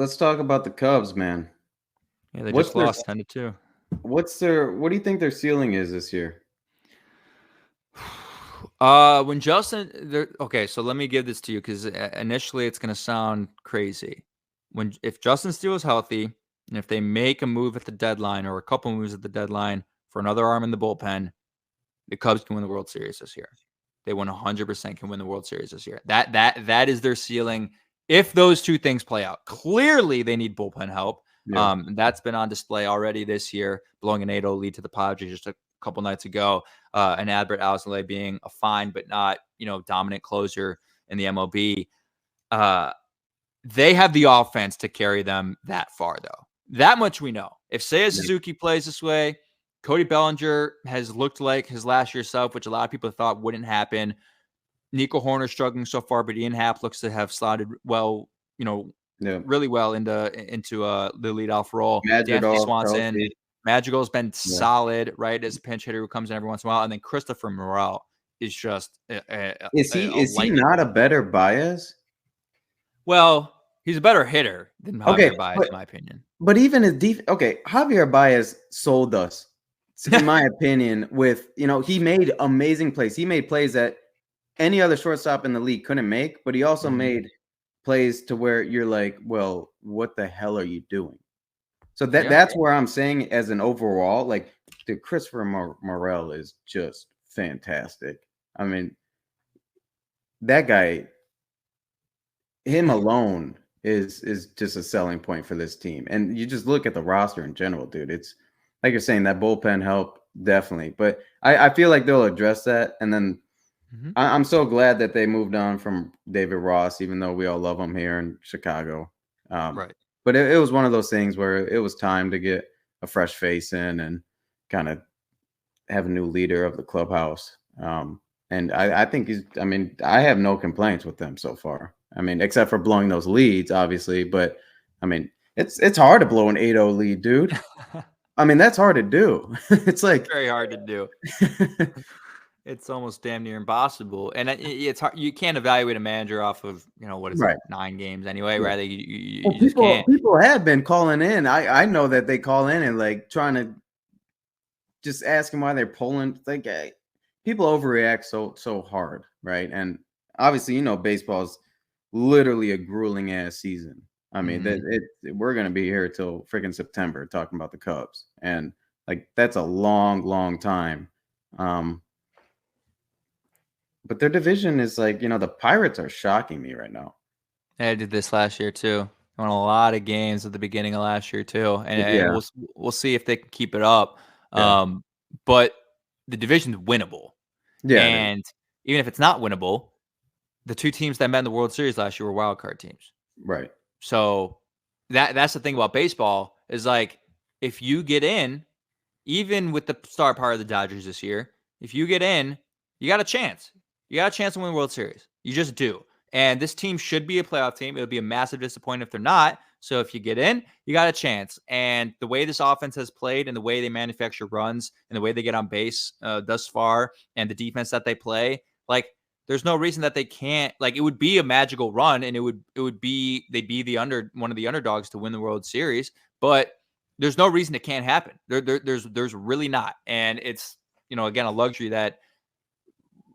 let's talk about the Cubs, man. Yeah, they What's just their lost 10-2. what do you think their ceiling is this year? When Justin, okay, so let me give this to you because initially it's going to sound crazy. If Justin Steele is healthy and if they make a move at the deadline or a couple moves at the deadline for another arm in the bullpen, the Cubs can win the World Series this year. They 100% can win the World Series this year. That is their ceiling if those two things play out. Clearly, they need bullpen help. Yeah. That's been on display already this year, blowing an 8-0 lead to the Padres just a couple nights ago, and Albert Alzolay being a fine but not dominant closer in the MLB. They have the offense to carry them that far, though. That much we know. If Seiya Suzuki plays this way, Cody Bellinger has looked like his last year self, which a lot of people thought wouldn't happen. Nico Horner struggling so far, but Ian Happ looks to have slotted well, really well into the leadoff role. D'Anthony Madrigal, Swanson, Kelsey. Madrigal's been solid, right, as a pinch hitter who comes in every once in a while, and then Christopher Morel is just Is he lightning. not a better Baez? Well, he's a better hitter than Javier Baez, in my opinion. But even his defense, Javier Baez sold us, in my opinion, with, he made amazing plays. He made plays that any other shortstop in the league couldn't make, but he also made plays to where you're like, well, what the hell are you doing? So that's where I'm saying as an overall, like, dude, Christopher Morel is just fantastic. I mean, that guy, him alone is just a selling point for this team. And you just look at the roster in general, dude. It's like you're saying, that bullpen help, definitely. But I feel like they'll address that. And then I'm so glad that they moved on from David Ross, even though we all love him here in Chicago. Right. But it was one of those things where it was time to get a fresh face in and kind of have a new leader of the clubhouse. And I think I have no complaints with them so far. I mean, except for blowing those leads, obviously. But, I mean, it's hard to blow an 8-0 lead, dude. I mean, that's hard to do. It's like very hard to do. It's almost damn near impossible. And it's hard. You can't evaluate a manager off of, what is it, 9 games anyway, right? Like you just can't. People have been calling in. I know that they call in and like trying to just ask them why they're pulling. Like, people overreact so hard, right? And obviously, baseball is literally a grueling ass season. I mean, we're gonna be here till freaking September talking about the Cubs, and like that's a long time. But their division is like, the Pirates are shocking me right now. I did this last year too. I won a lot of games at the beginning of last year too, and we'll see if they can keep it up. But the division's winnable. Yeah, and even if it's not winnable, the two teams that met in the World Series last year were wild card teams. Right. So that's the thing about baseball is like if you get in, even with the star power of the Dodgers this year, if you get in, you got a chance. You got a chance to win the World Series. You just do. And this team should be a playoff team. It would be a massive disappointment if they're not. So if you get in, you got a chance. And the way this offense has played and the way they manufacture runs and the way they get on base thus far and the defense that they play, like there's no reason that they can't. Like it would be a magical run and they'd be one of the underdogs to win the World Series. But there's no reason it can't happen. There's really not. And it's, again, a luxury that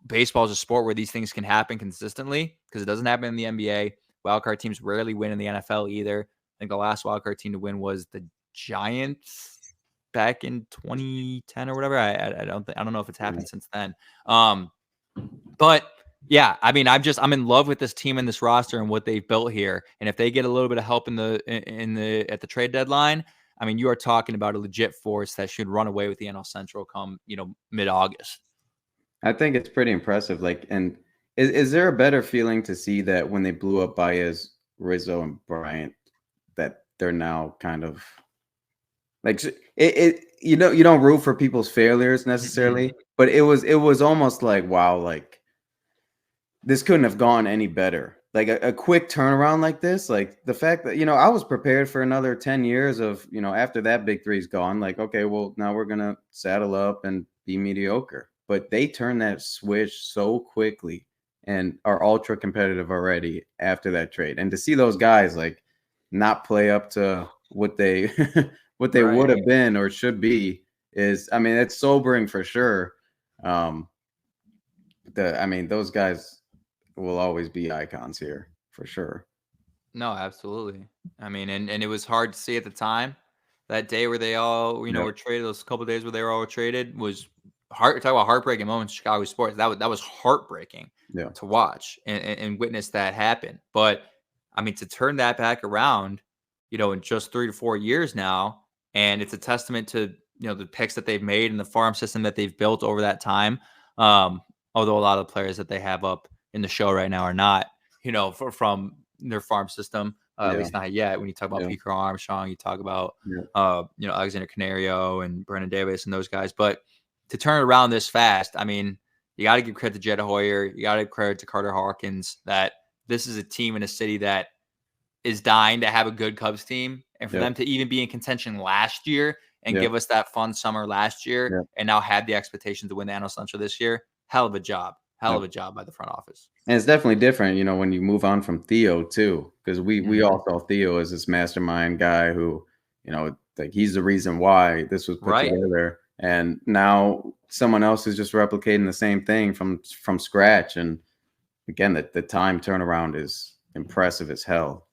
baseball is a sport where these things can happen consistently because it doesn't happen in the NBA. Wildcard teams rarely win in the NFL either. I think the last wildcard team to win was the Giants back in 2010 or whatever. I don't know if it's happened since then. But yeah, I mean, I'm in love with this team and this roster and what they've built here. And if they get a little bit of help at the trade deadline, I mean, you are talking about a legit force that should run away with the NL Central come, mid-August. I think it's pretty impressive. Like, and is there a better feeling to see that when they blew up Baez, Rizzo, and Bryant, that they're now kind of like you don't root for people's failures necessarily, but it was almost like, wow, like this couldn't have gone any better. Like a quick turnaround like this, like the fact that, I was prepared for another 10 years of, after that big three's gone, like, okay, well, now we're going to saddle up and be mediocre. But they turned that switch so quickly and are ultra competitive already after that trade. And to see those guys, like, not play up to what they what they Right. would have been or should be is, I mean, it's sobering for sure. Um, I mean, those guys will always be icons here for sure. No, absolutely. I mean, and it was hard to see at the time. That day where they all, Yeah, were traded, those couple days where they were all traded was talk about heartbreaking moments in Chicago sports. That was heartbreaking yeah, to watch and witness that happen. But I mean, to turn that back around, in just 3 to 4 years now, and it's a testament to the picks that they've made and the farm system that they've built over that time. Um, Although a lot of the players that they have up in the show right now are not, from their farm system, at yeah, least not yet. When you talk about yeah, Pico Armstrong, you talk about yeah, Alexander Canario and Brennan Davis and those guys. But to turn it around this fast, I mean, you got to give credit to Jed Hoyer. You got to give credit to Carter Hawkins that this is a team in a city that is dying to have a good Cubs team, and for yeah, them to even be in contention last year and yeah, give us that fun summer last year, yeah, and now have the expectation to win the NL Central this year. Hell of a job. Hell yeah. of a job by the front office. And it's definitely different, when you move on from Theo too, because we Mhm. all saw Theo as this mastermind guy who, like he's the reason why this was put Right. together. And now someone else is just replicating the same thing from scratch. And again, the time turnaround is impressive as hell.